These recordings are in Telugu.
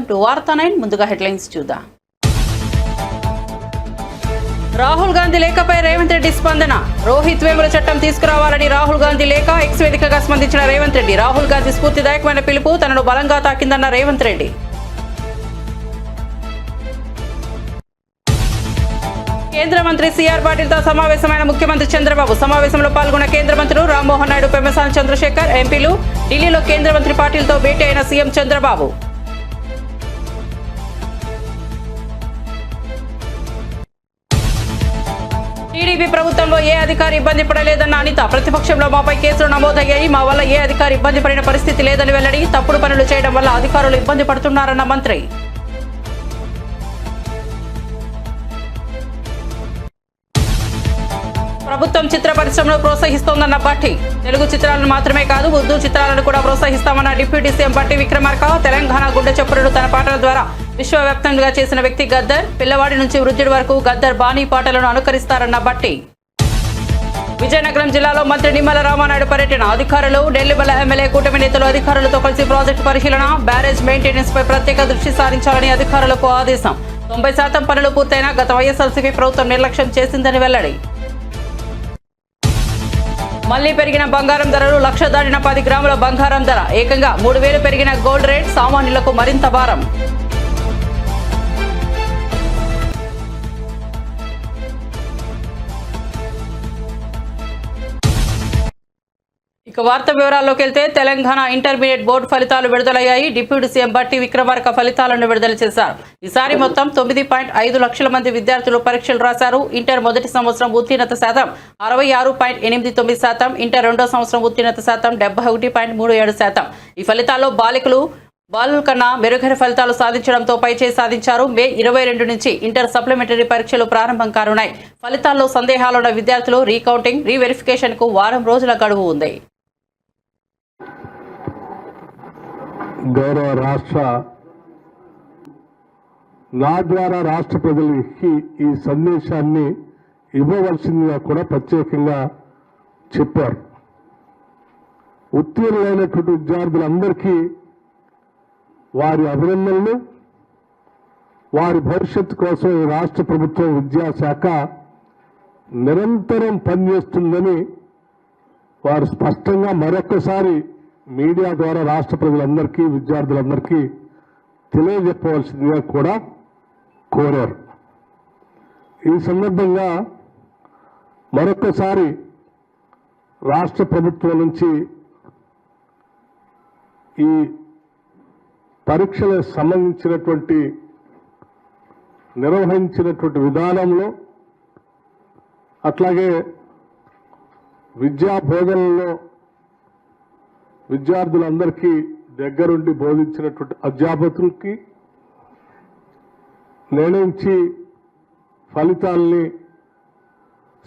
టు వార్తా 9 ముందుగా హెడ్లైన్స్ చూద్దాం. రాహుల్ గాంధీ లేఖపై రేవంత్ రెడ్డి స్పందన. రోహిత్ వేముల చట్టం తీసుకురావాలని రాహుల్ గాంధీ లేఖ ఎక్స్ వేదికగా స్పందించిన రేవంత్ రెడ్డి. రాహుల్ గాంధీ స్ఫూర్తిదాయకమైన పిలుపు తనను బలంగా తాకిందన్న రేవంత్ రెడ్డి. కేంద్ర మంత్రి సిఆర్ పాటిల్తో సమావేశమైన ముఖ్యమంత్రి చంద్రబాబు. సమావేశంలో పాల్గొన్న కేంద్ర మంత్రులు రామ్మోహన్ నాయుడు, పెమ్మసాని చంద్రశేఖర్, ఎంపీలు. ఢిల్లీలో కేంద్ర మంత్రి పాటిల్తో భేటీ అయిన సీఎం చంద్రబాబు. టీడీపీ ప్రభుత్వంలో ఏ అధికారి ఇబ్బంది పడలేదన్న అనిత. ప్రతిపక్షంలో మాపై కేసులు నమోదయ్యాయి, మా వల్ల ఏ అధికారి ఇబ్బంది పడిన పరిస్థితి లేదని వెల్లడి. తప్పుడు పనులు చేయడం వల్ల అధికారులు ఇబ్బంది పడుతున్నారన్న మంత్రి. ప్రభుత్వం చిత్ర పరిశ్రమను ప్రోత్సహిస్తోందన్న భట్టి. తెలుగు చిత్రాలను మాత్రమే కాదు, ఉర్దూ చిత్రాలను కూడా ప్రోత్సహిస్తామన్న డిప్యూటీ సీఎం భట్టి విక్రమార్క. తెలంగాణ గుండె చప్పుడును తన పాటల ద్వారా విశ్వవ్యాప్తంగా చేసిన వ్యక్తి గద్దర్. పిల్లవాడి నుంచి వృద్ధుడి వరకు గద్దర్ బాణీ పాటలను అనుకరిస్తారన్న భట్టి. విజయనగరం జిల్లాలో మంత్రి నిమ్మల రామానాయుడు పర్యటన. అధికారులు, నెల్లిమల ఎమ్మెల్యే కూటమి నేతలు అధికారులతో కలిసి ప్రాజెక్టు పరిశీలన. బ్యారేజ్ మెయింటెనెన్స్ పై ప్రత్యేక దృష్టి సారించాలని అధికారులకు ఆదేశం. 90% పనులు పూర్తయినా గత వైఎస్ఆర్సీపీ ప్రభుత్వం నిర్లక్ష్యం చేసిందని వెల్లడి. మళ్లీ పెరిగిన బంగారం ధరలు. 1,00,000 దాటిన 10 గ్రాముల బంగారం ధర. ఏకంగా 3,000 పెరిగిన గోల్డ్ రేట్. సామాన్యులకు మరింత భారం. ఇక వార్త వివరాల్లోకి వెళ్తే తెలంగాణ ఇంటర్మీడియట్ బోర్డు ఫలితాలు విడుదలయ్యాయి. డిప్యూటీ సీఎం భట్టి విక్రమార్క ఫలితాలను విడుదల చేశారు. ఈసారి మొత్తం 9.5 లక్షల మంది విద్యార్థులు పరీక్షలు రాశారు. ఇంటర్ మొదటి సంవత్సరం ఉత్తీర్ణత శాతం 66.89%. ఇంటర్ రెండో సంవత్సరం ఉత్తీర్ణత శాతం 71.37%. ఈ ఫలితాల్లో బాలుల కన్నా మెరుగైన ఫలితాలు సాధించడంతో పైచేయి సాధించారు. మే 22 నుంచి ఇంటర్ సప్లిమెంటరీ పరీక్షలు ప్రారంభం కానున్నాయి. ఫలితాల్లో సందేహాలున్న విద్యార్థులు రీకౌంటింగ్, రీవెరిఫికేషన్ కు వారం రోజుల గడువు ఉంది. గౌరవ నా ద్వారా రాష్ట్ర ప్రజలకి ఈ సందేశాన్ని ఇవ్వవలసిందిగా కూడా ప్రత్యేకంగా చెప్పారు. ఉత్తీర్ణులైనటువంటి విద్యార్థులందరికీ వారి అభినందనలు. వారి భవిష్యత్తు కోసం ఈ రాష్ట్ర ప్రభుత్వం విద్యాశాఖ నిరంతరం పనిచేస్తుందని వారు స్పష్టంగా మరొకసారి మీడియా ద్వారా రాష్ట్ర ప్రజలందరికీ, విద్యార్థులందరికీ తెలియజెప్పవలసిందిగా కూడా కోరారు. ఈ సందర్భంగా మరొకసారి రాష్ట్ర ప్రభుత్వం నుంచి ఈ పరీక్షలకు సంబంధించినటువంటి నిర్వహించినటువంటి విధానంలో, అట్లాగే విద్యా బోధనలో విద్యార్థులందరికీ దగ్గరుండి బోధించినటువంటి అధ్యాపకులకి, నిర్ణయించి ఫలితాల్ని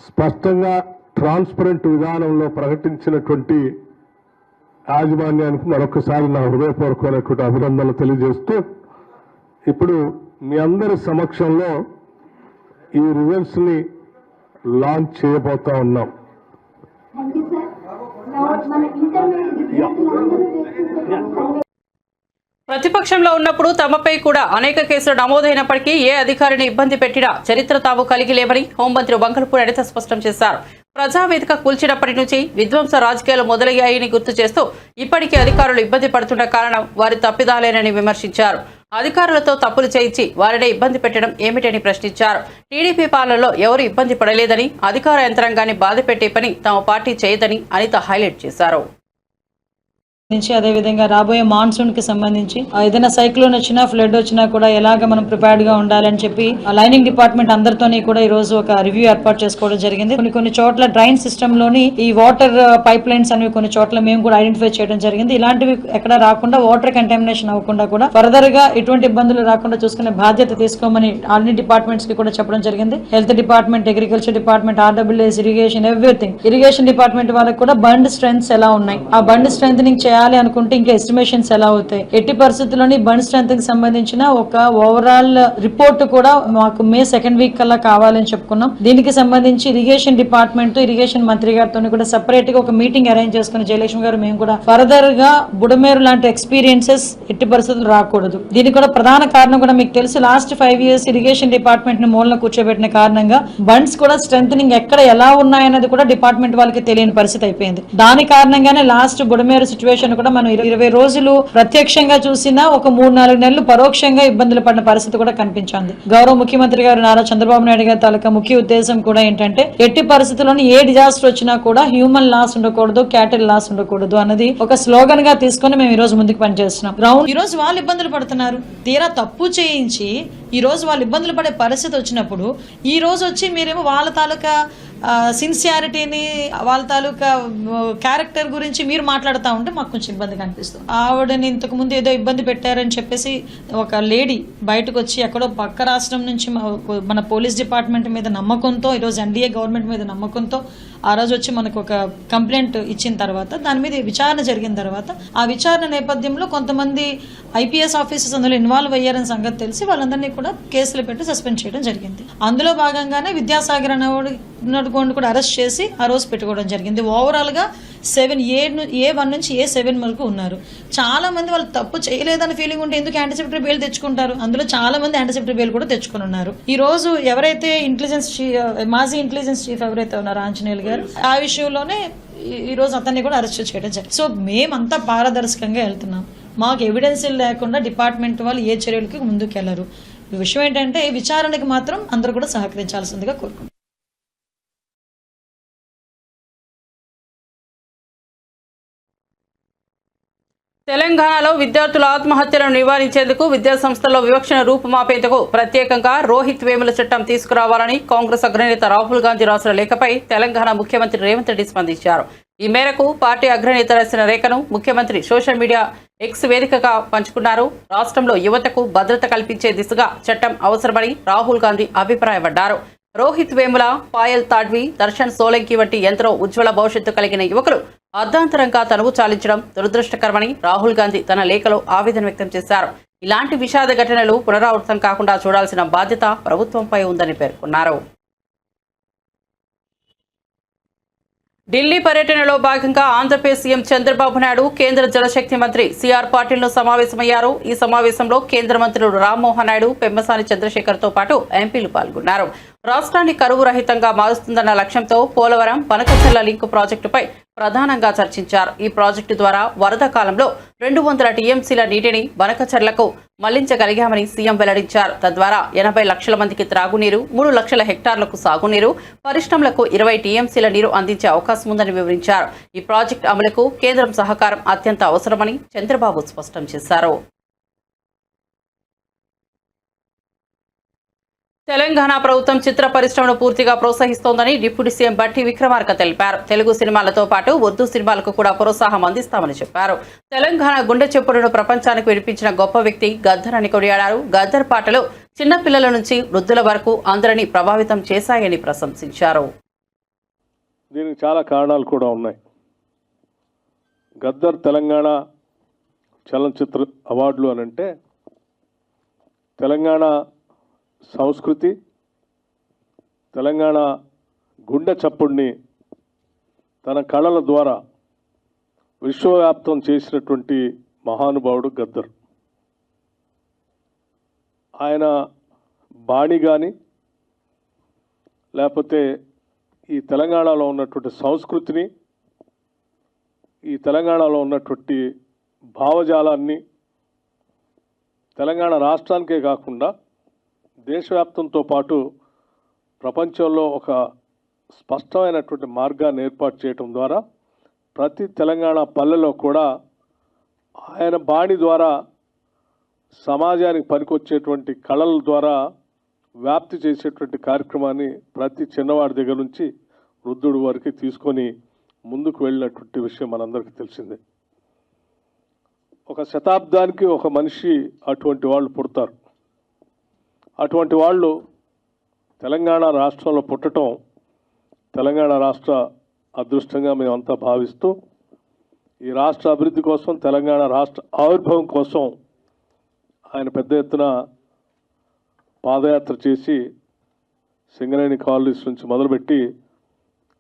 స్పష్టంగా ట్రాన్స్పరెంట్ విధానంలో ప్రకటించినటువంటి యాజమాన్యానికి మరొకసారి నా హృదయపూర్వకమైనటువంటి అభినందనలు తెలియజేస్తూ, ఇప్పుడు మీ అందరి సమక్షంలో ఈ రిజల్ట్స్ ని లాంచ్ చేయబోతా ఉన్నాం. ప్రతిపక్షంలో ఉన్నప్పుడు తమపై కూడా అనేక కేసులు నమోదైనప్పటికీ ఏ అధికారిని ఇబ్బంది పెట్టినా చరిత్ర తాము కలిగి లేమని హోంమంత్రి బంకలపూడి అనిత స్పష్టం చేశారు. ప్రజావేదిక కూల్చినప్పటి నుంచి విధ్వంస రాజకీయాలు మొదలయ్యాయని గుర్తు చేస్తూ ఇప్పటికీ అధికారులు ఇబ్బంది పడుతున్న కారణం వారి తప్పిదాలేనని విమర్శించారు. అధికారులతో తప్పులు చేయించి వారినే ఇబ్బంది పెట్టడం ఏమిటని ప్రశ్నించారు. టీడీపీ పాలనలో ఎవరు ఇబ్బంది పడలేదని, అధికార యంత్రాంగాన్ని బాధపెట్టే పని తమ పార్టీ చేయదని అనిత హైలైట్ చేశారు. అదేవిధంగా రాబోయే మాన్సూన్ కి సంబంధించి ఏదైనా సైక్లోన్ వచ్చినా, ఫ్లడ్ వచ్చినా కూడా ఎలాగ మనం ప్రిపేర్డ్ గా ఉండాలని చెప్పి లైనింగ్ డిపార్ట్మెంట్ అందరితోని కూడా ఈ రోజు ఒక రివ్యూ ఏర్పాటు చేసుకోవడం జరిగింది. కొన్ని చోట్ల డ్రైన్ సిస్టమ్ లోని ఈ వాటర్ పైప్ లైన్స్ అనేవి కొన్ని చోట్ల మేము కూడా ఐడెంటిఫై చేయడం జరిగింది. ఇలాంటివి ఎక్కడ రాకుండా, వాటర్ కంటామినేషన్ అవ్వకుండా కూడా ఫర్దర్ గా ఎటువంటి ఇబ్బందులు రాకుండా చూసుకునే బాధ్యత తీసుకోమని అన్ని డిపార్ట్మెంట్స్ కి కూడా చెప్పడం జరిగింది. Health department, agriculture department, RWS, irrigation, everything. Irrigation department వాళ్ళకి కూడా బండ్ స్ట్రెంగ్స్ ఎలా ఉన్నాయి, ఆ బండ్ స్ట్రెంగ్ చేయాలి చేయాలి అనుకుంటే ఇంకా ఎస్టిమేషన్స్ ఎలా అవుతాయి? ఎట్టి పరిస్థితుల్లోని బండ్ స్ట్రెంత్ కి సంబంధించిన ఒక ఓవరాల్ రిపోర్ట్ కూడా మాకు మే 2nd వీక్ కల్లా కావాలని చెప్పుకున్నాం. దీనికి సంబంధించి ఇరిగేషన్ డిపార్ట్మెంట్ తో ఇరిగేషన్ మంత్రి గారితో కూడా సెపరేట్ గా ఒక మీటింగ్ అరేంజ్ చేసుకుని జయలక్ష్మి గారు మేము కూడా ఫర్దర్ గా బుడమేరు లాంటి ఎక్స్పీరియన్సెస్ ఎట్టి పరిస్థితులు రాకూడదు. దీనికి కూడా ప్రధాన కారణం కూడా మీకు తెలుసు, లాస్ట్ 5 years ఇరిగేషన్ డిపార్ట్మెంట్ ని మూలన కూర్చోబెట్టిన కారణంగా బండ్స్ కూడా స్ట్రెంథనింగ్ ఎక్కడ ఎలా ఉన్నాయన్నది కూడా డిపార్ట్మెంట్ వాళ్ళకి తెలియని పరిస్థితి అయిపోయింది. దాని కారణంగానే లాస్ట్ బుడమేరు సిచ్యువేషన్ కూడా మనం 20 రోజులు ప్రత్యక్షంగా చూసినా ఒక 3-4 నెలలు పరోక్షంగా ఇబ్బందులు పడిన పరిస్థితి కూడా కనిపించింది. గౌరవ ముఖ్యమంత్రి గారు నారా చంద్రబాబు నాయుడు గారి తాలూకా ముఖ్య ఉద్దేశం కూడా ఏంటంటే ఎట్టి పరిస్థితుల్లోని ఏ డిజాస్టర్ వచ్చినా కూడా హ్యూమన్ లాస్ ఉండకూడదు, క్యాటిల్ లాస్ ఉండకూడదు అన్నది ఒక స్లోగన్ గా తీసుకొని మేము ఈ రోజు ముందుకు పనిచేస్తున్నాం. గ్రౌండ్ ఈ రోజు వాళ్ళు ఇబ్బందులు పడుతున్నారు, తీరా తప్పు చేయించి ఈ రోజు వాళ్ళు ఇబ్బందులు పడే పరిస్థితి వచ్చినప్పుడు ఈ రోజు వచ్చి మీరేమో వాళ్ళ తాలూకా సిన్సియారిటీని, వాళ్ళ తాలూకా క్యారెక్టర్ గురించి మీరు మాట్లాడుతూ ఉంటే మాకు కొంచెం ఇబ్బందిగా అనిపిస్తుంది. ఆవిడని ఇంతకు ముందు ఏదో ఇబ్బంది పెట్టారని చెప్పేసి ఒక లేడీ బయటకు వచ్చి ఎక్కడో పక్క రాష్ట్రం నుంచి మన పోలీస్ డిపార్ట్మెంట్ మీద నమ్మకంతో, ఈరోజు ఎన్డీఏ గవర్నమెంట్ మీద నమ్మకంతో ఆ రోజు వచ్చి మనకు ఒక కంప్లైంట్ ఇచ్చిన తర్వాత దాని మీద విచారణ జరిగిన తర్వాత ఆ విచారణ నేపథ్యంలో కొంతమంది ఐపీఎస్ ఆఫీసర్స్ అందులో ఇన్వాల్వ్ అయ్యారని సంగతి తెలిసి వాళ్ళందరినీ కూడా కేసులు పెట్టి సస్పెండ్ చేయడం జరిగింది. అందులో భాగంగానే విద్యాసాగర్ అన్నవాడు కూడా అరెస్ట్ చేసి ఆ రోజు పెట్టుకోవడం జరిగింది. ఓవరాల్ గా 7A1 నుంచి A7 వరకు ఉన్నారు. చాలా మంది వాళ్ళు తప్పు చేయలేదని ఫీలింగ్ ఉంటే ఎందుకు యాంటిసిపేటరీ బెయిల్ తెచ్చుకుంటారు? అందులో చాలా మంది యాంటిసిపేటరీ బెయిల్ కూడా తెచ్చుకుని ఉన్నారు. ఈ రోజు ఎవరైతే మాజీ ఇంటెలిజెన్స్ చీఫ్ ఎవరైతే ఉన్నారో ఆంజనేయులు గారు, ఆ విషయంలోనే ఈ రోజు అతన్ని కూడా అరెస్ట్ చేయడం జరిగింది. సో మేమంతా పారదర్శకంగా వెళ్తున్నాం. మాకు ఎవిడెన్స్ లేకుండా డిపార్ట్మెంట్ వాళ్ళు ఏ చర్యలకి ముందుకు వెళ్లరు. ఈ విషయం ఏంటంటే విచారణకి మాత్రం అందరూ కూడా సహకరించాల్సిందిగా కోరుకుంటున్నాం. తెలంగాణలో విద్యార్థుల ఆత్మహత్యలను నివారించేందుకు విద్యాసంస్థల్లో వివక్షను రూపుమాపేందుకు ప్రత్యేకంగా రోహిత్ వేముల చట్టం తీసుకురావాలని కాంగ్రెస్ అగ్రనేత రాహుల్ గాంధీ రాసిన లేఖపై తెలంగాణ ముఖ్యమంత్రి రేవంత్ రెడ్డి స్పందించారు. ఈ మేరకు పార్టీ అగ్రనేత రాసిన లేఖను ముఖ్యమంత్రి సోషల్ మీడియా ఎక్స్ వేదికగా పంచుకున్నారు. రాష్ట్రంలో యువతకు భద్రత కల్పించే దిశగా చట్టం అవసరమని రాహుల్ గాంధీ అభిప్రాయపడ్డారు. రోహిత్ వేముల, పాయల్ తాడ్వి, దర్శన్ సోలంకి వంటి ఎంతో ఉజ్వల భవిష్యత్తు కలిగిన యువకులు అర్ధాంతరంగా తనువు చాలించడం దురదృష్టకరమని రాహుల్ గాంధీ తన లేఖలో ఆవేదన వ్యక్తం చేశారు. ఇలాంటి విషాద ఘటనలు పునరావృతం కాకుండా చూడాల్సిన బాధ్యత ప్రభుత్వంపై ఉందని పేర్కొన్నారు. ఢిల్లీ పర్యటనలో భాగంగా ఆంధ్రప్రదేశ్ సీఎం చంద్రబాబు నాయుడు కేంద్ర జలశక్తి మంత్రి సిఆర్ పాటిల్ను సమావేశమయ్యారు. ఈ సమావేశంలో కేంద్ర మంత్రులు రామ్మోహన్ నాయుడు, పెమ్మసాని చంద్రశేఖర్తో పాటు ఎంపీలు పాల్గొన్నారు. రాష్ట్రాన్ని కరువు రహితంగా మారుస్తుందన్న లక్ష్యంతో పోలవరం బనకచెర్ల లింకు ప్రాజెక్టుపై ప్రధానంగా చర్చించారు. ఈ ప్రాజెక్టు ద్వారా వరద కాలంలో 200 టీఎంసీల నీటిని బనకచెర్లకు మళ్లించగలిగామని సీఎం వెల్లడించారు. తద్వారా 80 లక్షల మందికి త్రాగునీరు, 3 లక్షల హెక్టార్లకు సాగునీరు, పరిశ్రమలకు 20 టీఎంసీల నీరు అందించే అవకాశం ఉందని వివరించారు. ఈ ప్రాజెక్టు అమలుకు కేంద్రం సహకారం అత్యంత అవసరమని చంద్రబాబు స్పష్టం చేశారు. తెలంగాణ ప్రభుత్వం చిత్ర పరిశ్రమను పూర్తిగా ప్రోత్సహిస్తోందని డిప్యూటీ సీఎం బట్టి విక్రమార్క తెలిపారు. తెలుగు సినిమాలతో పాటు ఉర్దూ సినిమాలకు కూడా ప్రోత్సాహం అందిస్తామని చెప్పారు. తెలంగాణ గుండె చెప్పుడును ప్రపంచానికి వినిపించిన గొప్ప వ్యక్తి గద్దర్ అని కొనియాడారు. గద్దర్ పాటలు చిన్నపిల్లల నుంచి వృద్ధుల వరకు అందరినీ ప్రభావితం చేశాయని ప్రశంసించారు. దీనికి చాలా కారణాలు కూడా ఉన్నాయి. గద్దర్ తెలంగాణ చలనచిత్ర అవార్డులు అనంటే తెలంగాణ సంస్కృతి, తెలంగాణ గుండె చప్పుడిని తన కళల ద్వారా విశ్వవ్యాప్తం చేసినటువంటి మహానుభావుడు గద్దర్. ఆయన బాణి కానీ లేకపోతే ఈ తెలంగాణలో ఉన్నటువంటి సంస్కృతిని, ఈ తెలంగాణలో ఉన్నటువంటి భావజాలాన్ని తెలంగాణ రాష్ట్రానికే కాకుండా దేశవ్యాప్తంతో పాటు ప్రపంచంలో ఒక స్పష్టమైనటువంటి మార్గాన్ని ఏర్పాటు చేయడం ద్వారా ప్రతి తెలంగాణ పల్లెలో కూడా ఆయన బాణి ద్వారా సమాజానికి పనికొచ్చేటువంటి కళల ద్వారా వ్యాప్తి చేసేటువంటి కార్యక్రమాన్ని ప్రతి చిన్నవాడి దగ్గర నుంచి వృద్ధుడి వరకు తీసుకొని ముందుకు వెళ్ళినటువంటి విషయం మనందరికీ తెలిసిందే. ఒక శతాబ్దానికి ఒక మనిషి అటువంటి వాళ్ళు పుడతారు. అటువంటి వాళ్ళు తెలంగాణ రాష్ట్రంలో పుట్టడం తెలంగాణ రాష్ట్ర అదృష్టంగా మేమంతా భావిస్తూ ఈ రాష్ట్ర అభివృద్ధి కోసం, తెలంగాణ రాష్ట్ర ఆవిర్భావం కోసం ఆయన పెద్ద ఎత్తున పాదయాత్ర చేసి సింగరేణి కాలనీస్ నుంచి మొదలుపెట్టి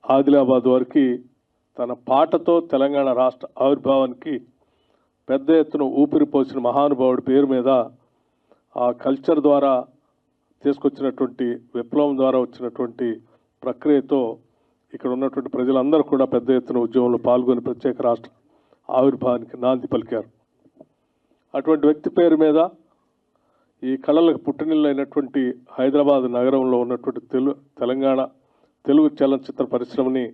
ఆదిలాబాద్ వరకు తన పాటతో తెలంగాణ రాష్ట్ర ఆవిర్భావానికి పెద్ద ఎత్తున ఊపిరి పోసిన మహానుభావుడి పేరు మీద ఆ కల్చర్ ద్వారా తీసుకొచ్చినటువంటి విప్లవం ద్వారా వచ్చినటువంటి ప్రక్రియతో ఇక్కడ ఉన్నటువంటి ప్రజలందరూ కూడా పెద్ద ఎత్తున ఉద్యమంలో పాల్గొని ప్రత్యేక రాష్ట్ర ఆవిర్భావానికి నాంది పలికారు. అటువంటి వ్యక్తి పేరు మీద ఈ కళలకు పుట్టినిల్లు అయినటువంటి హైదరాబాద్ నగరంలో ఉన్నటువంటి తెలంగాణ తెలుగు చలనచిత్ర పరిశ్రమని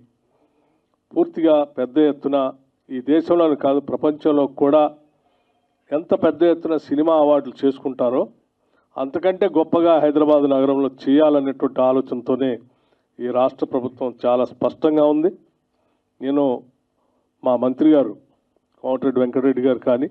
పూర్తిగా పెద్ద ఎత్తున ఈ దేశంలోనే కాదు ప్రపంచంలో కూడా ఎంత పెద్ద ఎత్తున సినిమా అవార్డులు చేసుకుంటారో అంతకంటే గొప్పగా హైదరాబాద్ నగరంలో చేయాలనేటువంటి ఆలోచనతోనే ఈ రాష్ట్ర ప్రభుత్వం చాలా స్పష్టంగా ఉంది. నేను మా మంత్రి గారు కోమటిరెడ్డి వెంకటరెడ్డి గారు కానీ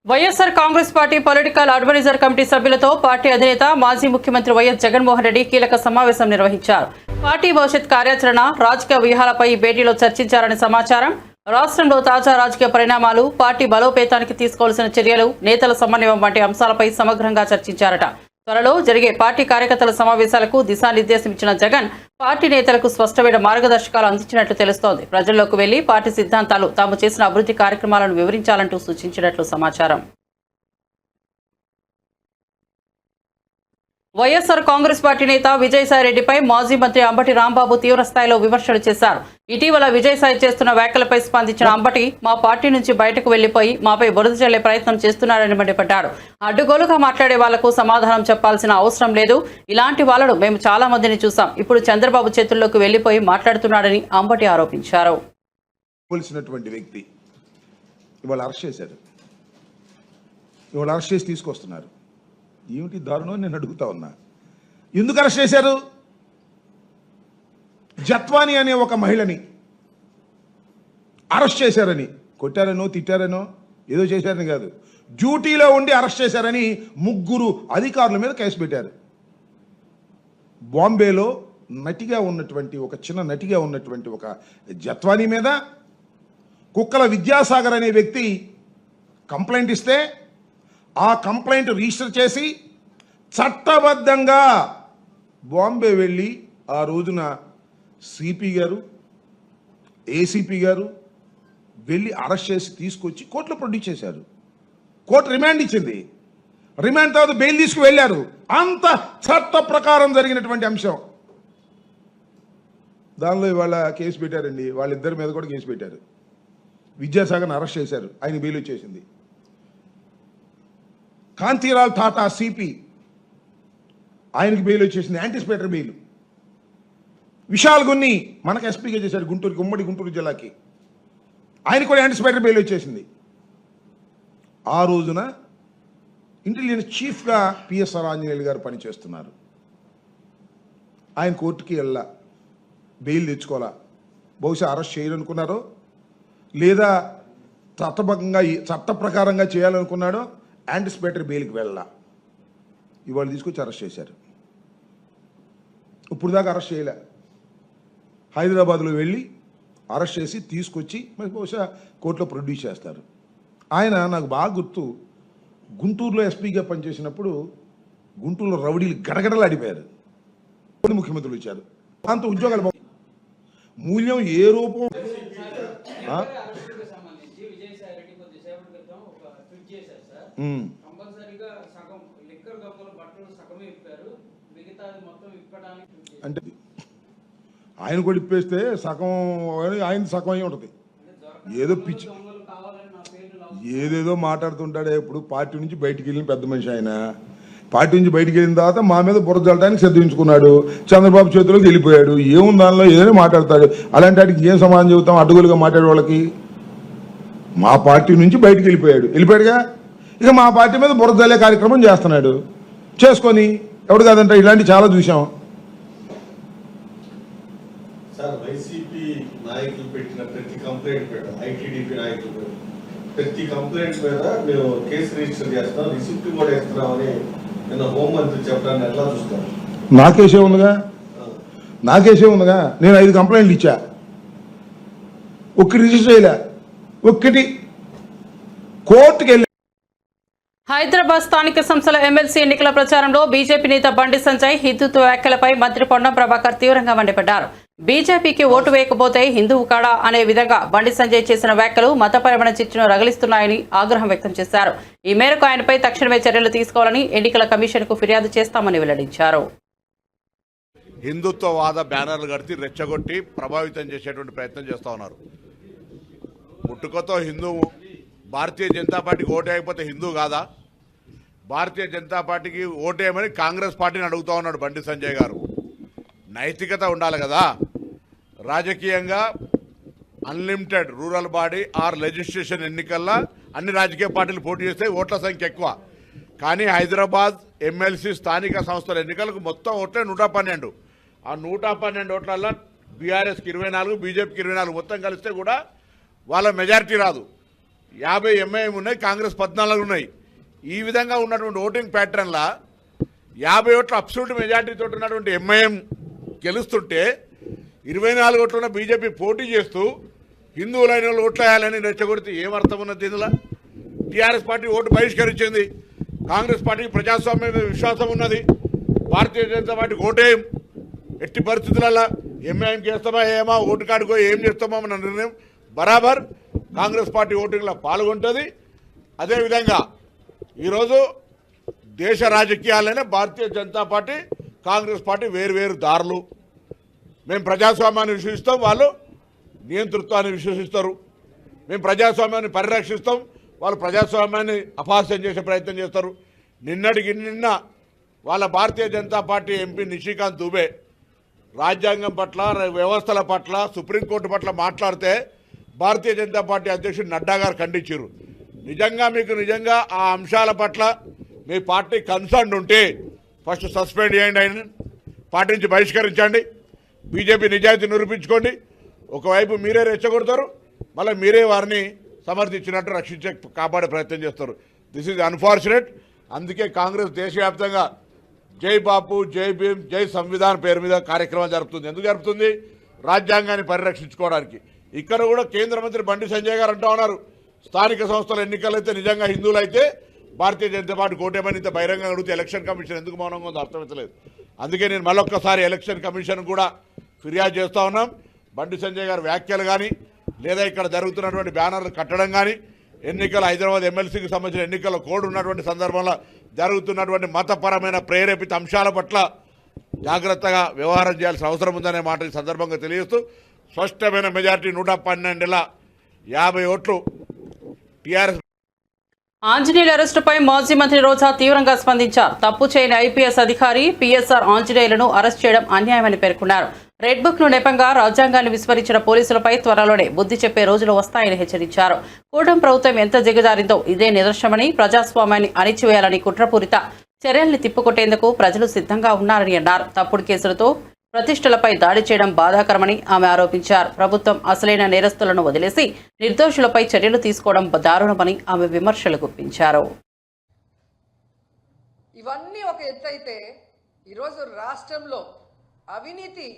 YSR Congress party political advisor committee సభ్యులతో పార్టీ అధినేత మాజీ ముఖ్యమంత్రి వైఎస్ జగన్మోహన్ రెడ్డి కీలక సమావేశం నిర్వహించారు. పార్టీ భవిష్యత్ కార్యాచరణ, రాజకీయ వ్యూహాలపై ఈ భేటీలో చర్చించారని సమాచారం. రాష్ట్రంలో తాజా రాజకీయ పరిణామాలు, పార్టీ బలోపేతానికి తీసుకోవాల్సిన చర్యలు, నేతల సమన్వయం వంటి అంశాలపై సమగ్రంగా చర్చించారట. త్వరలో జరిగే పార్టీ కార్యకర్తల సమావేశాలకు దిశానిర్దేశం ఇచ్చిన జగన్ పార్టీ నేతలకు స్పష్టమైన మార్గదర్శకాలు అందించినట్లు తెలుస్తోంది. ప్రజల్లోకి వెళ్లి పార్టీ సిద్ధాంతాలు, తాము చేసిన అభివృద్ధి కార్యక్రమాలను వివరించాలంటూ సూచించినట్లు సమాచారం. వైఎస్ఆర్ కాంగ్రెస్ పార్టీ నేత విజయసాయిరెడ్డిపై మాజీ మంత్రి అంబటి రాంబాబు తీవ్రస్థాయిలో విమర్శలు చేశారు. ఇటీవల విజయసాయి చేస్తున్న వ్యాఖ్యలపై స్పందించిన అంబటి, మా పార్టీ నుంచి బయటకు వెళ్లిపోయి మాపై బురద చల్లే ప్రయత్నం చేస్తున్నారని మండిపడ్డారు. అడ్డుగోలుగా మాట్లాడే వాళ్లకు సమాధానం చెప్పాల్సిన అవసరం లేదు. ఇలాంటి వాళ్లను మేము చాలా మందిని చూసాం. ఇప్పుడు చంద్రబాబు చేతుల్లోకి వెళ్లిపోయి మాట్లాడుతున్నాడని అంబటి ఆరోపించారు. తీసుకొస్తున్నారు. ఏమిటి దారుణం నేను అడుగుతా ఉన్నా. ఎందుకు అరెస్ట్ చేశారు? జత్వాని అనే ఒక మహిళని అరెస్ట్ చేశారని, కొట్టారనో తిట్టారనో ఏదో చేశారని కాదు, డ్యూటీలో ఉండి అరెస్ట్ చేశారని 3 అధికారుల మీద కేసు పెట్టారు. బాంబేలో నటిగా ఉన్నటువంటి ఒక చిన్న నటిగా ఉన్నటువంటి ఒక జత్వాని మీద కుక్కల విద్యాసాగర్ అనే వ్యక్తి కంప్లైంట్ ఇస్తే ఆ కంప్లైంట్ రిజిస్టర్ చేసి చట్టబద్ధంగా బాంబే వెళ్ళి ఆ రోజున సిపి గారు, ఏసీపీ గారు వెళ్ళి అరెస్ట్ చేసి తీసుకొచ్చి కోర్టులో ప్రొడ్యూస్ చేశారు. కోర్టు రిమాండ్ ఇచ్చింది. రిమాండ్ తర్వాత బెయిల్ తీసుకు వెళ్ళారు. అంత చట్ట ప్రకారం జరిగినటువంటి అంశం. దానిలో ఇవాళ కేసు పెట్టారండి. వాళ్ళిద్దరి మీద కూడా కేసు పెట్టారు. విద్యాసాగర్ని అరెస్ట్ చేశారు, ఆయన బెయిల్ వచ్చేసింది. కాంతిలాల్ టాటా సిపి, ఆయనకి బెయిల్ వచ్చేసింది, యాంటిసిపేటరీ బెయిల్. విశాల్ గున్ని మనకు ఎస్పీగా చేశారు గుంటూరుకి, ఉమ్మడి గుంటూరు జిల్లాకి, ఆయన కూడా యాంటిసిపేటరీ బెయిల్ వచ్చేసింది. ఆ రోజున ఇంటెలిజెన్స్ చీఫ్గా పిఎస్ఆర్ ఆంజనేయులు గారు పనిచేస్తున్నారు. ఆయన కోర్టుకి వెళ్ళా, బెయిల్ తెచ్చుకోవాలా. బహుశా అరెస్ట్ చేయాలనుకున్నారో లేదా చట్ట ప్రకారంగా చేయాలనుకున్నాడో యాంటిసిపేటరీ బెయిల్కి వెళ్ళా. ఇవాళ తీసుకొచ్చి అరెస్ట్ చేశారు. ఇప్పుడు దాకా అరెస్ట్ చేయలే. హైదరాబాద్లో వెళ్ళి అరెస్ట్ చేసి తీసుకొచ్చి మరి బహుశా కోర్టులో ప్రొడ్యూస్ చేస్తారు. ఆయన నాకు బాగా గుర్తు, గుంటూరులో ఎస్పీగా పనిచేసినప్పుడు గుంటూరులో రౌడీలు గడగడలాడిపోయారు. ముఖ్యమంత్రులు ఇచ్చారు. అంత ఉద్యోగాలు మూల్యం ఏ రూపం అంటే ఆయన కూడా ఇప్పేస్తే సగం ఆయన సగం అయి ఉంటుంది. ఏదో పిచ్చి ఏదేదో మాట్లాడుతుంటాడే. ఇప్పుడు పార్టీ నుంచి బయటికి వెళ్ళిన పెద్ద మనిషి ఆయన. పార్టీ నుంచి బయటికి వెళ్ళిన తర్వాత మా మీద బురద జల్లడానికి సిద్ధించుకున్నాడు. చంద్రబాబు చేతిలోకి వెళ్ళిపోయాడు. ఏముంది దానిలో, ఏదైనా మాట్లాడతాడు. అలాంటి వాటికి ఏం సమాధానం చెబుతాం? అడ్డుగోలుగా మాట్లాడే వాళ్ళకి. మా పార్టీ నుంచి బయటికి వెళ్ళిపోయాడుగా. ఇక మా పార్టీ మీద బురద జల్లే కార్యక్రమం చేస్తున్నాడు. చేసుకొని ఎవడు కాదంటే ఇలాంటి చాలా చూసాం. సార్, వైసీపీ నాయకులు పెట్టిన ప్రతి కంప్లైంట్ మీద, ఐటీడీపీ నాయకులు ప్రతి కంప్లైంట్ మీద మేము కేసు రిజిస్టర్ చేస్తాం, రిసిప్ట్ కూడా ఇస్తున్నామని నిన్న హోంమంత్రి చెప్పడాన్ని ఎలా చూస్తారు? నాకేసే ఉందిగా. నేను 5 కంప్లైంట్లు ఇచ్చా. ఒక్కటి రిజిస్టర్ చేయలే, ఒక్కటి కోర్టుకు వెళ్ళి. హైదరాబాద్ స్థానిక సంస్థల ఎమ్మెల్సీ ఎన్నికల ప్రచారంలో బీజేపీ నేత బండి సంజయ్ హిందుత్వ వ్యాఖ్యలపై మంత్రి పొన్నం ప్రభాకర్ తీవ్రంగా మండిపడ్డారు. బీజేపీకి ఓటు వేయకపోతే హిందువు కాడా అనే విధంగా బండి సంజయ్ చేసిన వ్యాఖ్యలు మతపరమైన చిచ్చును రగిలిస్తున్నాయని ఆగ్రహం వ్యక్తం చేశారు. ఈ మేరకు ఆయనపై తక్షణమే చర్యలు తీసుకోవాలని ఎన్నికల కమిషన్కు ఫిర్యాదు చేస్తామని వెల్లడించారు. హిందుత్వవాద బ్యానర్లు కడితే రెచ్చగొట్టి ప్రభావితం చేసేటువంటి ప్రయత్నం చేస్తూ ఉన్నారు. పుట్టుకతో హిందువు, భారతీయ జనతా పార్టీకి ఓటు వేయకపోతే హిందూ కాదా? భారతీయ జనతా పార్టీకి ఓటేయమని కాంగ్రెస్ పార్టీని అడుగుతూ ఉన్నాడు బండి సంజయ్ గారు. నైతికత ఉండాలి కదా. రాజకీయంగా unlimited rural body or legislation ఎన్నికల్లో అన్ని రాజకీయ పార్టీలు పోటీ చేస్తే ఓట్ల సంఖ్య ఎక్కువ. కానీ హైదరాబాద్ ఎమ్మెల్సీ స్థానిక సంస్థల ఎన్నికలకు మొత్తం ఓట్లే 112. ఆ 112 ఓట్లల్లో బీఆర్ఎస్కి 24, బీజేపీకి 24 మొత్తం కలిస్తే కూడా వాళ్ళ మెజారిటీ రాదు. 50 ఎంఐఎం ఉన్నాయి, కాంగ్రెస్ 14 ఉన్నాయి. ఈ విధంగా ఉన్నటువంటి ఓటింగ్ ప్యాటర్న్లా 50 ఓట్ల అబ్సల్యూట్ మెజారిటీతో ఉన్నటువంటి ఎంఐఎం గెలుస్తుంటే 24 ఓట్లున్న బీజేపీ పోటీ చేస్తూ హిందువులైన వాళ్ళు ఓట్లు వేయాలని రెచ్చగొడితే ఏమర్థం ఉన్నది? ఇందులో టీఆర్ఎస్ పార్టీ ఓటు బహిష్కరించింది. కాంగ్రెస్ పార్టీకి ప్రజాస్వామ్యం మీద విశ్వాసం ఉన్నది. భారతీయ జనతా పార్టీకి ఓటేయం. ఎట్టి పరిస్థితులలో ఎంఐఎంకి వేస్తామా ఏమా, ఓటు కాడుకో ఏం చేస్తామో అన్న నిర్ణయం బరాబర్ కాంగ్రెస్ పార్టీ ఓటింగ్లో పాల్గొంటుంది. అదేవిధంగా ఈరోజు దేశ రాజకీయాలనే భారతీయ జనతా పార్టీ, కాంగ్రెస్ పార్టీ వేరు దారులు. మేము ప్రజాస్వామ్యాన్ని విశ్వసిస్తాం, వాళ్ళు నియంతృత్వాన్ని విశ్వసిస్తారు. మేము ప్రజాస్వామ్యాన్ని పరిరక్షిస్తాం, వాళ్ళు ప్రజాస్వామ్యాన్ని అపహాస్యం చేసే ప్రయత్నం చేస్తారు. నిన్న వాళ్ళ భారతీయ జనతా పార్టీ ఎంపీ నిషికాంత్ దుబే రాజ్యాంగం పట్ల, వ్యవస్థల పట్ల, సుప్రీంకోర్టు పట్ల మాట్లాడితే భారతీయ జనతా పార్టీ అధ్యక్షుడు నడ్డా గారు ఖండించారు. నిజంగా ఆ అంశాల పట్ల మీ పార్టీ కన్సర్న్ ఉంటే ఫస్ట్ సస్పెండ్ చేయండి, ఆయన పార్టీ నుంచి బహిష్కరించండి. బీజేపీ నిజాయితీ నిరూపించుకోండి. ఒకవైపు మీరే రెచ్చగొడతారు, మళ్ళీ మీరే వారిని సమర్థించినట్టు రక్షించే కాపాడే ప్రయత్నం చేస్తారు. This is unfortunate. అందుకే కాంగ్రెస్ దేశవ్యాప్తంగా జై బాపు, జై భీమ్, జై సంవిధాన్ పేరు మీద కార్యక్రమం జరుపుతుంది. ఎందుకు జరుపుతుంది? రాజ్యాంగాన్ని పరిరక్షించుకోవడానికి. ఇక్కడ కూడా కేంద్ర మంత్రి బండి సంజయ్ గారు అంటూ ఉన్నారు, స్థానిక సంస్థల ఎన్నికలైతే నిజంగా హిందువులైతే భారతీయ జనతా పార్టీ కోటేమని ఇంత బహిరంగ అడిగితే ఎలక్షన్ కమిషన్ ఎందుకు మౌనంగా ఉందో అర్థమవుతలేదు. అందుకే నేను మళ్ళొక్కసారి ఎలక్షన్ కమిషన్ కూడా ఫిర్యాదు చేస్తూ ఉన్నాం. బండి సంజయ్ గారి వ్యాఖ్యలు కానీ, లేదా ఇక్కడ జరుగుతున్నటువంటి బ్యానర్లు కట్టడం కానీ, ఎన్నికల హైదరాబాద్ ఎమ్మెల్సీకి సంబంధించిన ఎన్నికల కోడ్ ఉన్నటువంటి సందర్భంలో జరుగుతున్నటువంటి మతపరమైన ప్రేరేపిత అంశాల పట్ల జాగ్రత్తగా వ్యవహారం చేయాల్సిన అవసరం ఉందనే మాట ఈ సందర్భంగా తెలియజేస్తూ, స్పష్టమైన మెజారిటీ 112 ఓట్లు టీఆర్ఎస్. ఆంజనేయుల అరెస్టుపై మాజీ మంత్రి రోజా తీవ్రంగా స్పందించారు. తప్పు చేయని ఐపీఎస్ అధికారి పీఎస్ఆర్ ఆంజనేయులను అరెస్ట్ చేయడం అన్యాయమని పేర్కొన్నారు. రెడ్ బుక్ ను నెపంగా రాజ్యాంగాన్ని విస్మరించిన పోలీసులపై త్వరలోనే బుద్ధి చెప్పే రోజులు వస్తాయని హెచ్చరించారు. కూటమి ప్రభుత్వం ఎంత దిగజారిందో ఇదే నిదర్శనమని, ప్రజాస్వామ్యాన్ని అణిచివేయాలని కుట్రపూరిత చర్యల్ని తిప్పుకొట్టేందుకు ప్రజలు సిద్ధంగా ఉన్నారని అన్నారు. తప్పుడు కేసులతో ప్రతిష్టలపై దాడి చేయడం బాధాకరమని ఆమె ఆరోపించారు. ప్రభుత్వం అసలైన నేరస్తులను వదిలేసి నిర్దోషులపై చర్యలు తీసుకోవడం దారుణమని ఆమె విమర్శలు గుప్పించారు. ఇవన్నీ ఒక ఎత్తైతే ఈరోజు రాష్ట్రంలో అవినీతి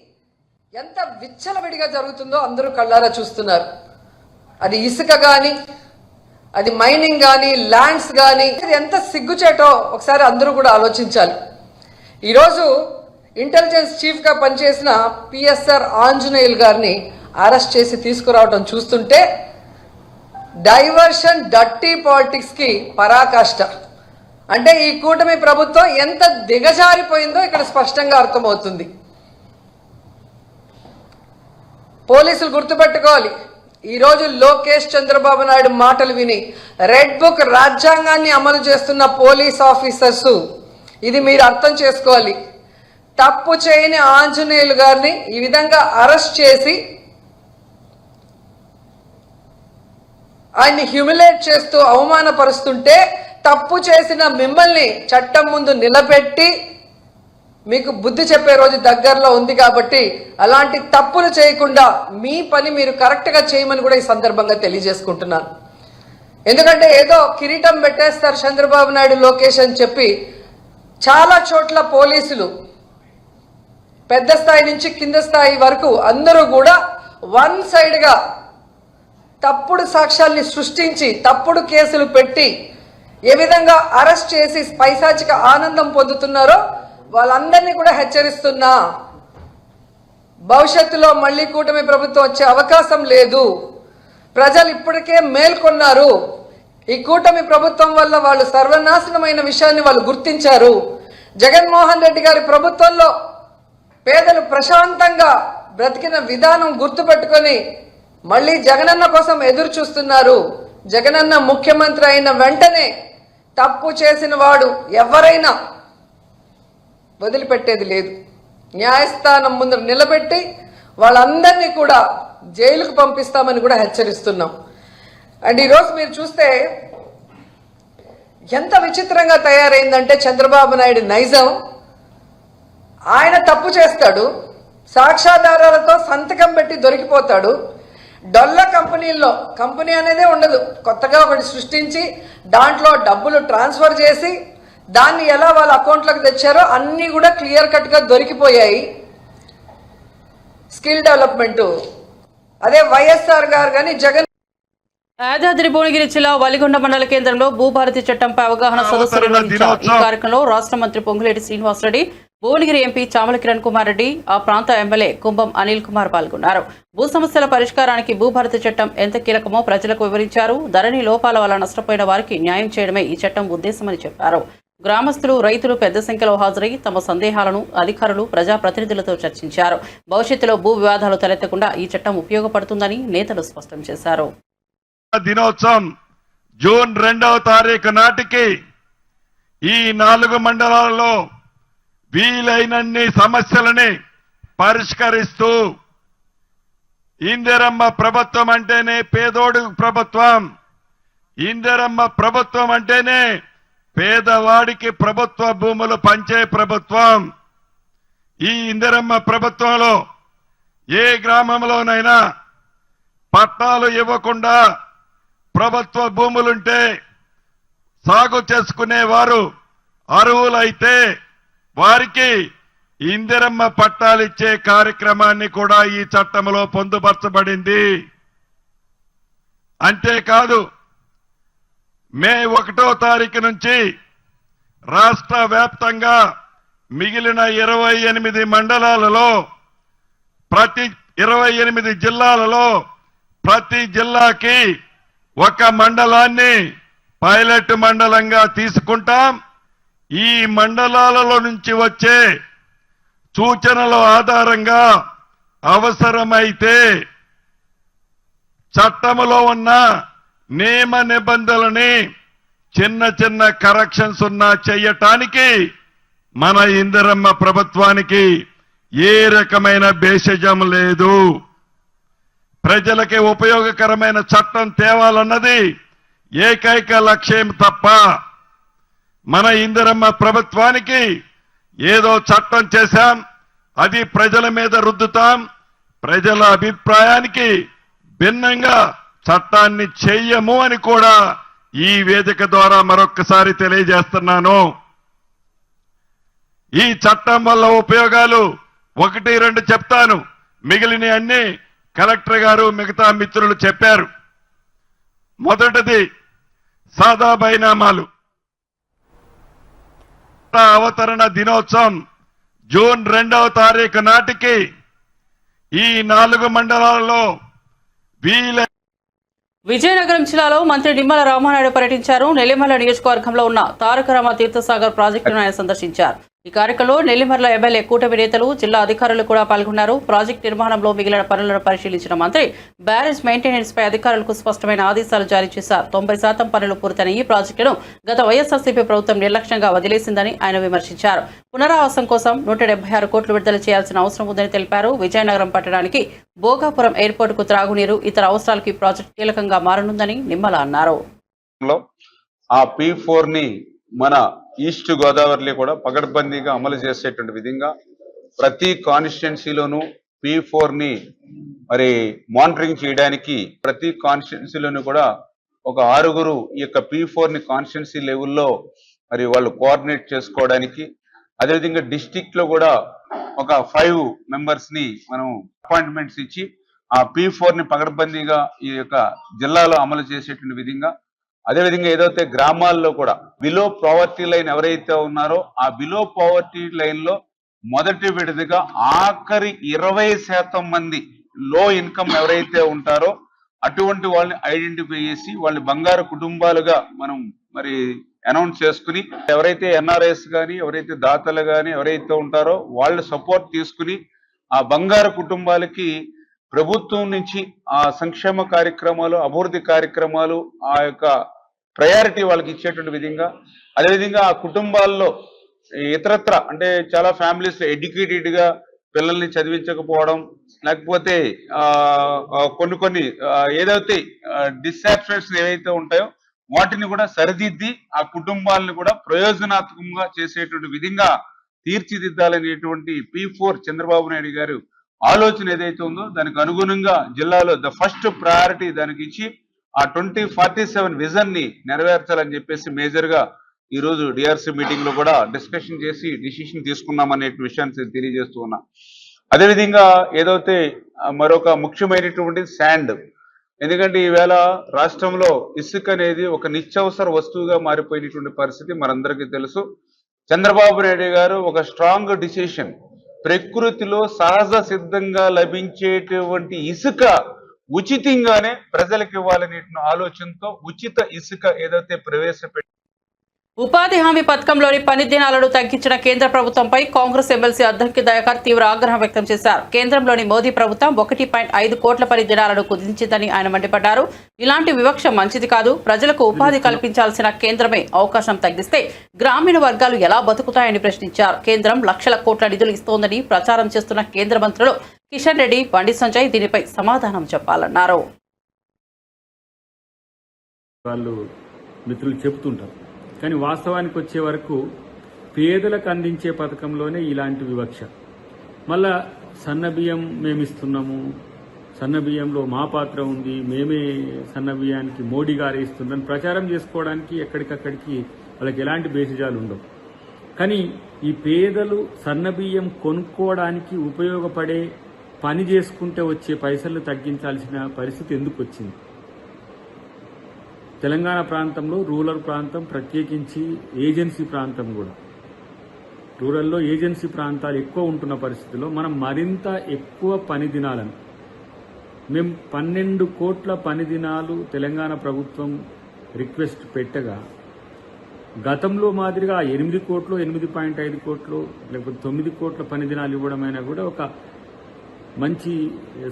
ఎంత విచ్చలవిడిగా జరుగుతుందో అందరూ కళ్ళారా చూస్తున్నారు. అది ఇసుక కానీ, అది మైనింగ్ కానీ, ల్యాండ్స్ కానీ, ఎంత సిగ్గుచేటో ఒకసారి అందరూ కూడా ఆలోచించాలి. ఈరోజు ఇంటెలిజెన్స్ చీఫ్గా పనిచేసిన పిఎస్ఆర్ ఆంజనేయులు గారిని అరెస్ట్ చేసి తీసుకురావడం చూస్తుంటే డైవర్షన్, డర్టీ పాలిటిక్స్కి పరాకాష్ట. అంటే ఈ కూటమి ప్రభుత్వం ఎంత దిగజారిపోయిందో ఇక్కడ స్పష్టంగా అర్థమవుతుంది. పోలీసులు గుర్తుపెట్టుకోవాలి, ఈరోజు లోకేష్ చంద్రబాబు నాయుడు మాటలు విని రెడ్ బుక్ రాజ్యాంగాన్ని అమలు చేస్తున్న పోలీస్ ఆఫీసర్స్ ఇది మీరు అర్థం చేసుకోవాలి. తప్పు చేయని ఆంజనేయులు గారిని ఈ విధంగా అరెస్ట్ చేసి ఆయన్ని హ్యూమిలేట్ చేస్తూ అవమానపరుస్తుంటే, తప్పు చేసిన మిమ్మల్ని చట్టం ముందు నిలబెట్టి మీకు బుద్ధి చెప్పే రోజు దగ్గరలో ఉంది. కాబట్టి అలాంటి తప్పులు చేయకుండా మీ పని మీరు కరెక్ట్గా చేయమని కూడా ఈ సందర్భంగా తెలియజేసుకుంటున్నాను. ఎందుకంటే ఏదో కిరీటం పెట్టేస్తారు చంద్రబాబు నాయుడు, లోకేష్ అని చెప్పి చాలా చోట్ల పోలీసులు పెద్ద స్థాయి నుంచి కింద స్థాయి వరకు అందరూ కూడా వన్ సైడ్గా తప్పుడు సాక్ష్యాల్ని సృష్టించి తప్పుడు కేసులు పెట్టి ఏ విధంగా అరెస్ట్ చేసి పైశాచిక ఆనందం పొందుతున్నారో వాళ్ళందరినీ కూడా హెచ్చరిస్తున్నా. భవిష్యత్తులో మళ్ళీ కూటమి ప్రభుత్వం వచ్చే అవకాశం లేదు. ప్రజలు ఇప్పటికే మేల్కొన్నారు. ఈ కూటమి ప్రభుత్వం వల్ల వాళ్ళు సర్వనాశనమైన విషయాన్ని వాళ్ళు గుర్తించారు. జగన్మోహన్ రెడ్డి గారి ప్రభుత్వంలో పేదలు ప్రశాంతంగా బ్రతికిన విధానం గుర్తుపెట్టుకొని మళ్ళీ జగనన్న కోసం ఎదురు చూస్తున్నారు. జగనన్న ముఖ్యమంత్రి అయిన వెంటనే తప్పు చేసిన వాడు ఎవరైనా వదిలిపెట్టేది లేదు. న్యాయస్థానం ముందు నిలబెట్టి వాళ్ళందరినీ కూడా జైలుకు పంపిస్తామని కూడా హెచ్చరిస్తున్నాం. అండ్ ఈరోజు మీరు చూస్తే ఎంత విచిత్రంగా తయారైందంటే చంద్రబాబు నాయుడు నైజం. ఆయన తప్పు చేస్తాడు, సాక్ష్యాధారాలతో సంతకం పెట్టి దొరికిపోతాడు. డొల్ల కంపెనీల్లో కంపెనీ అనేదే ఉండదు, కొత్తగా ఒకటి సృష్టించి దాంట్లో డబ్బులు ట్రాన్స్ఫర్ చేసి దాన్ని ఎలా వాళ్ళ అకౌంట్లోకి తెచ్చారో అన్నీ కూడా క్లియర్ కట్గా దొరికిపోయాయి. స్కిల్ డెవలప్మెంట్ అదే వైఎస్ఆర్ గారు కానీ జగన్. యాదాద్రి భువనగిరి జిల్లా వలిగొండ మండల కేంద్రంలో భూభారతి చట్టంపై అవగాహన సదస్సు నిర్వహించారు. ఈ కార్యక్రమంలో రాష్ట్ర మంత్రి పొంగులేటి శ్రీనివాసరెడ్డి, భువనగిరి ఎంపీ చామల కిరణ్ కుమార్ రెడ్డి, ఆ ప్రాంత ఎమ్మెల్యే కుంభం అనిల్ కుమార్ పాల్గొన్నారు. భూ సమస్యల పరిష్కారానికి భూభారతి చట్టం ఎంత కీలకమో ప్రజలకు వివరించారు. ధరణి లోపాల వల్ల నష్టపోయిన వారికి న్యాయం చేయడమే ఈ చట్టం ఉద్దేశమని చెప్పారు. గ్రామస్తులు, రైతులు పెద్ద సంఖ్యలో హాజరై తమ సందేహాలను అధికారులు, ప్రజాప్రతినిధులతో చర్చించారు. భవిష్యత్తులో భూ వివాదాలు తలెత్తకుండా ఈ చట్టం ఉపయోగపడుతుందని నేతలు స్పష్టం చేశారు. దినోత్సవం జూన్ 2వ తారీఖు నాటికి ఈ 4 మండలాలలో వీలైనన్ని సమస్యలని పరిష్కరిస్తూ, ఇందిరమ్మ ప్రభుత్వం అంటేనే పేదోడు ప్రభుత్వం, ఇందిరమ్మ ప్రభుత్వం అంటేనే పేదవాడికి ప్రభుత్వ భూములు పంచే ప్రభుత్వం. ఈ ఇందిరమ్మ ప్రభుత్వంలో ఏ గ్రామంలోనైనా పట్టాలు ఇవ్వకుండా ప్రభుత్వ భూములుంటే సాగు చేసుకునేవారు అర్హులైతే వారికి ఇందిరమ్మ పట్టాలిచ్చే కార్యక్రమాన్ని కూడా ఈ చట్టంలో పొందుపరచబడింది. అంతేకాదు, మే 1వ తారీఖు నుంచి రాష్ట్ర వ్యాప్తంగా మిగిలిన 28 మండలాలలో ప్రతి 28 జిల్లాలలో ప్రతి జిల్లాకి ఒక మండలాన్ని పైలట్ మండలంగా తీసుకుంటాం. ఈ మండలాలలో నుంచి వచ్చే సూచనల ఆధారంగా అవసరమైతే చట్టములో ఉన్న నియమ నిబంధనలని చిన్న చిన్న కరెక్షన్స్ ఉన్నా చేయటానికి మన ఇందిరమ్మ ప్రభుత్వానికి ఏ రకమైన భేషజం లేదు. ప్రజలకి ఉపయోగకరమైన చట్టం తేవాలన్నది ఏకైక లక్ష్యం తప్ప మన ఇందిరమ్మ ప్రభుత్వానికి ఏదో చట్టం చేశాం, అది ప్రజల మీద రుద్దుతాం, ప్రజల అభిప్రాయానికి భిన్నంగా చట్టాన్ని చెయ్యము అని కూడా ఈ వేదిక ద్వారా మరొక్కసారి తెలియజేస్తున్నాను. ఈ చట్టం వల్ల ఉపయోగాలు 1-2 చెప్తాను, మిగిలిన అన్ని కలెక్టర్ గారు మిగతా మిత్రులు చెప్పారు. మొదటిది సాదా బైనామాలు. అవతరణ దినోత్సవం జూన్ 2వ తారీఖు నాటికి ఈ 4 మండలాలలో విజయనగరం జిల్లాలో మంత్రి నిమ్మల రామానాయుడు పర్యటించారు. నెల్లిమర్ల నియోజకవర్గంలో ఉన్న తారకరామ తీర్థసాగర్ ప్రాజెక్టును ఆయన సందర్శించారు. ఈ కార్యక్రమంలో నెల్లిమర్ల ఎమ్మెల్యే కూటమి నేతలు, జిల్లా అధికారులు కూడా పాల్గొన్నారు. ప్రాజెక్టు నిర్మాణంలో మిగిలిన పనులను పరిశీలించిన మంత్రి బ్యారేజ్ మెయింటెనెన్స్ పై అధికారులకు స్పష్టమైన ఆదేశాలు జారీ చేశారు. 90% పనులు పూర్తయిన ఈ ప్రాజెక్టును గత వైఎస్ఆర్సీపీ ప్రభుత్వం నిర్లక్ష్యంగా వదిలేసిందని ఆయన విమర్శించారు. పునరావాసం కోసం 176 కోట్లు విడుదల చేయాల్సిన అవసరం ఉందని తెలిపారు. విజయనగరం పట్టణానికి భోగాపురం ఎయిర్పోర్టుకు త్రాగునీరు, ఇతర అవసరాలకు ఈ ప్రాజెక్టు కీలకంగా మారనుందని నిమ్మల అన్నారు. ఆ P4 ని మన ఈస్ట్ గోదావరిలో కూడా పకడ్బందీగా అమలు చేసేటువంటి విధంగా ప్రతి కాన్స్టిట్యున్సీలోనూ P4 ని మరి మానిటరింగ్ చేయడానికి ప్రతి కాన్స్టిట్యున్సీలోనూ కూడా ఒక 6 ఈ యొక్క P4 ని కాన్స్టిట్యున్సీ లెవెల్లో మరి వాళ్ళు కోఆర్డినేట్ చేసుకోవడానికి, అదేవిధంగా డిస్ట్రిక్ట్ లో కూడా ఒక 5 మెంబర్స్ ని మనం అపాయింట్మెంట్స్ ఇచ్చి ఆ P4ని పగడబందీగా ఈ యొక్క జిల్లాలో అమలు చేసేటువంటి విధంగా, అదేవిధంగా ఏదైతే గ్రామాల్లో కూడా బిలో పావర్టీ లైన్ ఎవరైతే ఉన్నారో ఆ బిలో పావర్టీ లైన్ లో మొదటి విడతగా ఆఖరి 20% మంది లో ఇన్కమ్ ఎవరైతే ఉంటారో అటువంటి వాళ్ళని ఐడెంటిఫై చేసి వాళ్ళని బంగారు కుటుంబాలుగా మనం మరి అనౌన్స్ చేసుకుని, ఎవరైతే ఎన్ఆర్ఐస్ కానీ, ఎవరైతే దాతలు కానీ ఎవరైతే ఉంటారో వాళ్ళ సపోర్ట్ తీసుకుని ఆ బంగారు కుటుంబాలకి ప్రభుత్వం నుంచి ఆ సంక్షేమ కార్యక్రమాలు, అభివృద్ధి కార్యక్రమాలు, ఆ యొక్క ప్రయారిటీ వాళ్ళకి ఇచ్చేటువంటి విధంగా, అదేవిధంగా ఆ కుటుంబాల్లో ఇతరత్ర అంటే చాలా ఫ్యామిలీస్ ఎడ్యుకేటెడ్ గా పిల్లల్ని చదివించకపోవడం, లేకపోతే కొన్ని ఏదైతే డిస్సాటిస్ఫాక్షన్ ఏవైతే ఉంటాయో వాటిని కూడా సరిదిద్ది ఆ కుటుంబాలను కూడా ప్రయోజనాత్మకంగా చేసేటువంటి విధంగా తీర్చిదిద్దాలనేటువంటి P4 చంద్రబాబు నాయుడు గారు ఆలోచన ఏదైతే ఉందో దానికి అనుగుణంగా జిల్లాలో ద ఫస్ట్ ప్రయారిటీ దానికి ఇచ్చి ఆ 2047 విజన్ ని నెరవేర్చాలని చెప్పేసి మేజర్ గా ఈ రోజు డిఆర్సీ మీటింగ్ లో కూడా డిస్కషన్ చేసి డిసిషన్ తీసుకున్నామనే విషయాన్ని తెలియజేస్తూ ఉన్నా. అదేవిధంగా ఏదైతే మరొక ముఖ్యమైనటువంటి శాండ్, ఎందుకంటే ఈవేళ రాష్ట్రంలో ఇసుక అనేది ఒక నిత్యావసర వస్తువుగా మారిపోయినటువంటి పరిస్థితి మనందరికీ తెలుసు. చంద్రబాబు నాయుడు గారు ఒక స్ట్రాంగ్ డిసిషన్, ప్రకృతిలో సహజ సిద్ధంగా లభించేటువంటి ఇసుక ఉచితంగానే ప్రజలకు ఇవ్వాలనే ఆలోచనతో ఉచిత ఇసుక ఏదైతే ప్రవేశపెట్టి ఉపాధి హామీ పథకంలోని పని దినాలను తగ్గించిన కేంద్ర ప్రభుత్వంపై కాంగ్రెస్ ఎమ్మెల్సీ అద్దంకి దయాకర్ తీవ్ర ఆగ్రహం వ్యక్తం చేశారు. కేంద్రంలోని మోదీ ప్రభుత్వం 1.5 కోట్ల పని దినాలను కుదించిందని ఆయన మండిపడ్డారు. ఇలాంటి వివక్ష మంచిది కాదు. ప్రజలకు ఉపాధి కల్పించాల్సిన కేంద్రమే అవకాశం తగ్గిస్తే గ్రామీణ వర్గాలు ఎలా బతుకుతాయని ప్రశ్నించారు. కేంద్రం లక్షల కోట్ల నిధులు ఇస్తోందని ప్రచారం చేస్తున్న కేంద్ర మంత్రులు కిషన్ రెడ్డి, బండి సంజయ్ దీనిపై సమాధానం చెప్పాలన్నారు. మిత్రులు చెప్తుంటారు, కానీ వాస్తవానికి వచ్చే వరకు పేదలకు అందించే పథకంలోనే ఇలాంటి వివక్ష. మళ్ళా సన్నబియ్యం మేమిస్తున్నాము, సన్నబియ్యంలో మా పాత్ర ఉంది, మేమే సన్నబియ్యానికి మోడీ గారు ఇస్తుందని ప్రచారం చేసుకోవడానికి ఎక్కడికక్కడికి వాళ్ళకి ఎలాంటి బేసిజాలు ఉండవు. కానీ ఈ పేదలు సన్నబియ్యం కొనుక్కోవడానికి ఉపయోగపడే పని చేసుకుంటే వచ్చే పైసలు తగ్గించాల్సిన పరిస్థితి ఎందుకు వచ్చింది? తెలంగాణ ప్రాంతంలో రూరల్ ప్రాంతం, ప్రత్యేకించి ఏజెన్సీ ప్రాంతం కూడా, రూరల్లో ఏజెన్సీ ప్రాంతాలు ఎక్కువ ఉంటున్న పరిస్థితుల్లో మనం మరింత ఎక్కువ పని దినాలను, మేము 12 కోట్ల పని దినాలు తెలంగాణ ప్రభుత్వం రిక్వెస్ట్ పెట్టగా గతంలో మాదిరిగా 8 కోట్లు, 8.5 కోట్లు లేకపోతే 9 కోట్ల పని దినాలు ఇవ్వడమైనా కూడా ఒక మంచి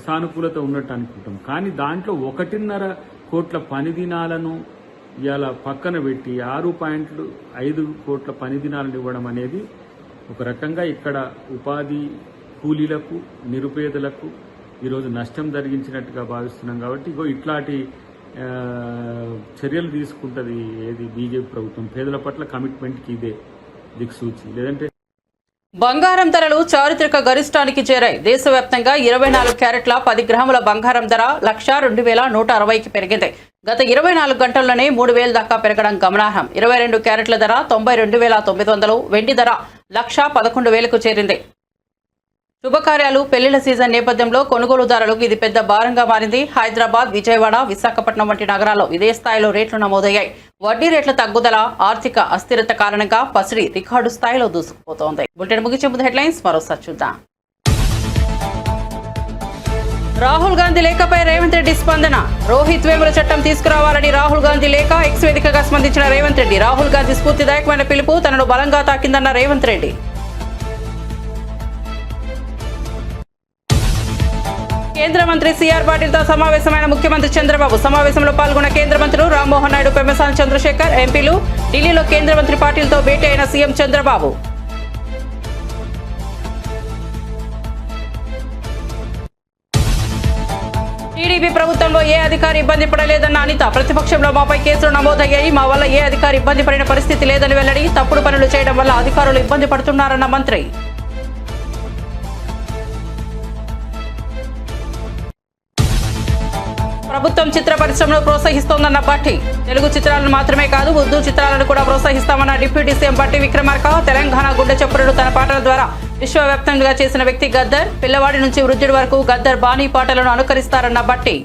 సానుకూలత ఉన్నట్టు అనుకుంటాం. కానీ దాంట్లో 1.5 కోట్ల పని దినాలను ఇవాళ పక్కన పెట్టి 6.5 కోట్ల పని దినాలను ఇవ్వడం అనేది ఒక రకంగా ఇక్కడ ఉపాధి కూలీలకు, నిరుపేదలకు ఈరోజు నష్టం జరిగించినట్టుగా భావిస్తున్నాం. కాబట్టి ఇట్లాంటి చర్యలు తీసుకుంటుంది ఏది బీజేపీ ప్రభుత్వం. పేదల పట్ల కమిట్మెంట్కి ఇదే దిక్సూచి. లేదంటే బంగారం ధరలు చారిత్రక గరిష్టానికి చేరాయి. దేశవ్యాప్తంగా 24 క్యారెట్ల 10 గ్రాముల బంగారం ధర 1,02,160కి పెరిగింది. గత 24 గంటల్లోనే 3,000 దాకా పెరగడం గమనార్హం. 22 క్యారెట్ల ధర 92,900, వెండి ధర 1,11,000కు చేరింది. శుభకార్యాలు, పెళ్లిళ్ల సీజన్ నేపథ్యంలో కొనుగోలుదారులకు ఇది పెద్ద భారంగా మారింది. హైదరాబాద్, విజయవాడ, విశాఖపట్నం వంటి నగరాల్లో ఇదే స్థాయిలో రేట్లు నమోదయ్యాయి. వడ్డీ రేట్ల తగ్గుదల, ఆర్థిక అస్థిరత కారణంగా పసిడి రికార్డు స్థాయిలో దూసుకుపోతోంది. బులెటిన్ ముగించే ముందు హెడ్లైన్స్ మరోసారి చూద్దాం. రాహుల్ గాంధీ లేఖపై రేవంత్ రెడ్డి స్పందన. రోహిత్ వేముల చట్టం తీసుకురావాలని రాహుల్ గాంధీ లేఖ. ఎక్స్ వేదికగా స్పందించిన రేవంత్ రెడ్డి. రాహుల్ గాంధీ స్ఫూర్తిదాయకమైన పిలుపు తనను బలంగా తాకిందన్న రేవంత్ రెడ్డి. కేంద్ర మంత్రి సిఆర్ పాటిల్తో సమావేశమైన ముఖ్యమంత్రి చంద్రబాబు. సమావేశంలో పాల్గొన్న కేంద్ర మంత్రులు రామ్మోహన్ నాయుడు, పెమ్మసాని చంద్రశేఖర్, ఎంపీలు. ఢిల్లీలో కేంద్ర మంత్రి పాటిల్తో భేటీ అయిన సీఎం చంద్రబాబు. టీడీపీ ప్రభుత్వంలో ఏ అధికారి ఇబ్బంది పడలేదన్న అనిత. ప్రతిపక్షంలో మాపై కేసులు నమోదయ్యాయి, మా వల్ల ఏ అధికారి ఇబ్బంది పడిన పరిస్థితి లేదని వెల్లడి. తప్పుడు పనులు చేయడం వల్ల అధికారులు ఇబ్బంది పడుతున్నారన్న మంత్రి. ప్రభుత్వం చిత్ర పరిశ్రమను ప్రోత్సహిస్తోందన్న భట్టి. తెలుగు చిత్రాలను మాత్రమే కాదు, ఉర్దూ చిత్రాలను కూడా ప్రోత్సహిస్తామన్న డిప్యూటీ సీఎం భట్టి విక్రమార్క. తెలంగాణ గుండె చప్పుడును తన పాటల ద్వారా విశ్వవ్యాప్తంగా చేసిన వ్యక్తి గద్దర్. పిల్లవాడి నుంచి వృద్ధుడి వరకు గద్దర్ బాణీ పాటలను అనుకరిస్తారన్న భట్టి.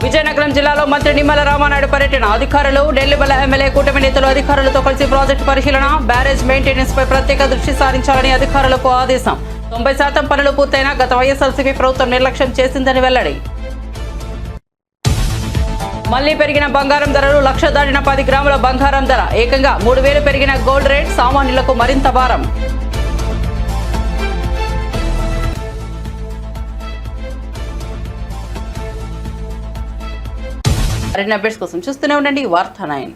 విజయనగరం జిల్లాలో మంత్రి నిమ్మల రామానాయుడు పర్యటన. అధికారులు, నెల్లిమల ఎమ్మెల్యే కూటమి నేతలు అధికారులతో కలిసి ప్రాజెక్టు పరిశీలన. బ్యారేజ్ మెయింటెనెన్స్ పై ప్రత్యేక దృష్టి సారించాలని అధికారులకు ఆదేశం. 90% పనులు పూర్తయినా గత వైఎస్ఆర్సీపీ ప్రభుత్వం నిర్లక్ష్యం చేసిందని వెల్లడి. మళ్లీ పెరిగిన బంగారం ధరలు. 1,00,000 దాటిన 10 గ్రాముల బంగారం ధర. ఏకంగా 3,000 పెరిగిన గోల్డ్ రేట్. సామాన్యులకు మరింత భారం. మరిన్ని అప్డేట్స్ కోసం చూస్తూనే ఉండండి వార్తా 9.